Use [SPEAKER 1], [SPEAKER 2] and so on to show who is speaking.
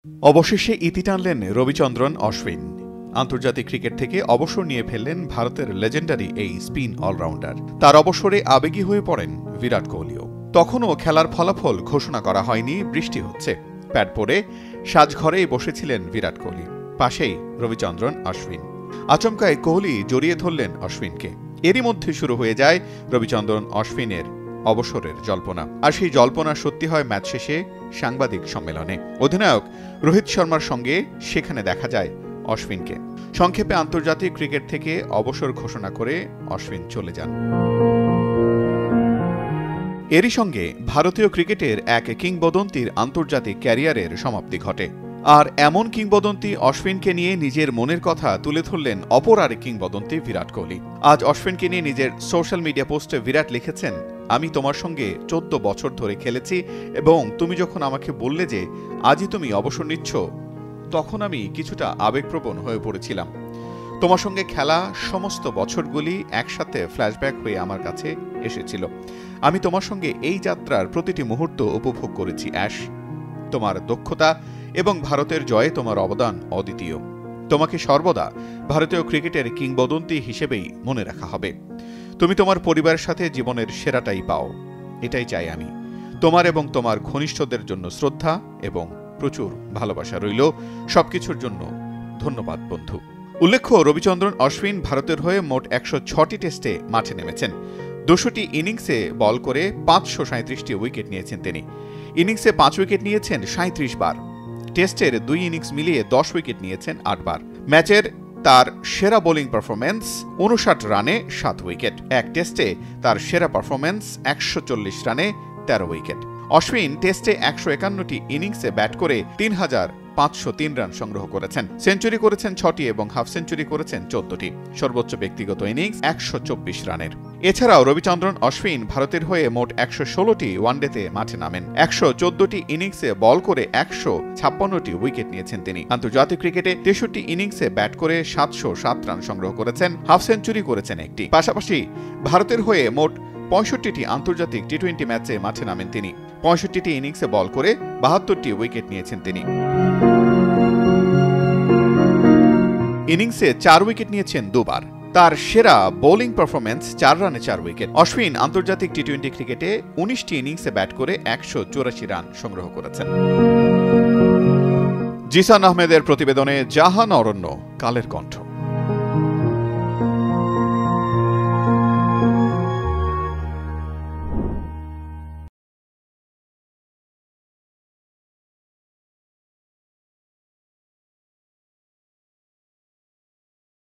[SPEAKER 1] অবশেষে ইতি টানলেন রবিচন্দ্রন অশ্বিন। আন্তর্জাতিক ক্রিকেট থেকে অবসর নিয়ে ফেললেন ভারতের লেজেন্ডারি এই স্পিন অলরাউন্ডার। তার অবসরে আবেগী হয়ে পড়েন বিরাট কোহলিও। তখনও খেলার ফলাফল ঘোষণা করা হয়নি, বৃষ্টি হচ্ছে। প্যাড পরে সাজঘরেই বসেছিলেন বিরাট কোহলি, পাশেই রবিচন্দ্রন অশ্বিন। আচমকায় কোহলি জড়িয়ে ধরলেন অশ্বিনকে। এরই মধ্যে শুরু হয়ে যায় রবিচন্দ্রন অশ্বিনের অবসরের জল্পনা। আর সেই জল্পনা সত্যি হয় ম্যাচ শেষে সাংবাদিক সম্মেলনে। অধিনায়ক রোহিত শর্মার সঙ্গে সেখানে দেখা যায় অশ্বিনকে। সংক্ষেপে আন্তর্জাতিক ক্রিকেট থেকে অবসর ঘোষণা করে অশ্বিন চলে যান। এরই সঙ্গে ভারতীয় ক্রিকেটের এক কিংবদন্তির আন্তর্জাতিক ক্যারিয়ারের সমাপ্তি ঘটে। আর এমন কিংবদন্তি অশ্বিনকে নিয়ে নিজের মনের কথা তুলে ধরলেন অপর আরেক কিংবদন্তি বিরাট কোহলি। আজ অশ্বিনকে নিয়ে নিজের সোশ্যাল মিডিয়া পোস্টে বিরাট লিখেছেন, আমি তোমার সঙ্গে 14 বছর ধরে খেলেছি এবং তুমি যখন আমাকে বললে যে আজই তুমি অবসর নিচ্ছ, তখন আমি কিছুটা আবেগপ্রবণ হয়ে পড়েছিলাম। তোমার সঙ্গে খেলা সমস্ত বছরগুলি একসাথে ফ্ল্যাশব্যাক হয়ে আমার কাছে এসেছিল। আমি তোমার সঙ্গে এই যাত্রার প্রতিটি মুহূর্ত উপভোগ করেছি অ্যাশ। তোমার দক্ষতা এবং ভারতের জয়ে তোমার অবদান অদ্বিতীয়। তোমাকে সর্বদা ভারতীয় ক্রিকেটের কিংবদন্তি হিসেবেই মনে রাখা হবে। তুমি তোমার পরিবারের সাথে জীবনের সেরাটাই পাও, এটাই চাই আমি। তোমার এবং তোমার ঘনিষ্ঠদের জন্য শ্রদ্ধা এবং প্রচুর ভালোবাসা রইল। সবকিছুর জন্য ধন্যবাদ বন্ধু। উল্লেখ্য, রবিচন্দ্রন অশ্বিন ভারতের হয়ে মোট 106টি টেস্টে মাঠে নেমেছেন। 200টি ইনিংসে বল করে 537টি উইকেট নিয়েছেন তিনি। ইনিংসে 5 উইকেট নিয়েছেন 37 বার। টেস্টের 2 ইনিংস মিলিয়ে 10 উইকেট নিয়েছেন 8 বার। ম্যাচের তার সেরা বোলিং পারফরম্যান্স 59 রানে 7 উইকেট। এক টেস্টে তার সেরা পারফরম্যান্স 140 রানে 13 উইকেট। অশ্বিন টেস্টে 151টি ইনিংসে ব্যাট করে 3503 রান সংগ্রহ করেছেন। সেঞ্চুরি করেছেন 6টি এবং হাফ সেঞ্চুরি করেছেন 14টি। সর্বোচ্চ ব্যক্তিগত ইনিংস 124 রানের। এছাড়াও রবিচন্দ্রন অশ্বিন ভারতের হয়ে মোট 116টি ওয়ানডেতে মাঠে নামেন। 114টি ইনিংসে বল করে 156টি উইকেট নিয়েছেন তিনি। আন্তর্জাতিক ক্রিকেটে 63টি ইনিংসে ব্যাট করে 707 রান সংগ্রহ করেছেন, হাফ সেঞ্চুরি করেছেন একটি। পাশাপাশি ভারতের হয়ে মোট 65টি আন্তর্জাতিক টি-20 ম্যাচে মাঠে নামেন তিনি। 65টি ইনিংসে বল করে 72টি উইকেট নিয়েছেন তিনি। ইনিংসে 4 উইকেট নিয়েছেন 2 বার। তার সেরা বোলিং পারফরম্যান্স 4 রানে 4 উইকেট। অশ্বিন আন্তর্জাতিক টি-20 ক্রিকেটে 19টি ইনিংসে ব্যাট করে 184 রান সংগ্রহ করেছেন। জিসান আহমেদের প্রতিবেদনে জাহান অরণ্য, কালের কণ্ঠ।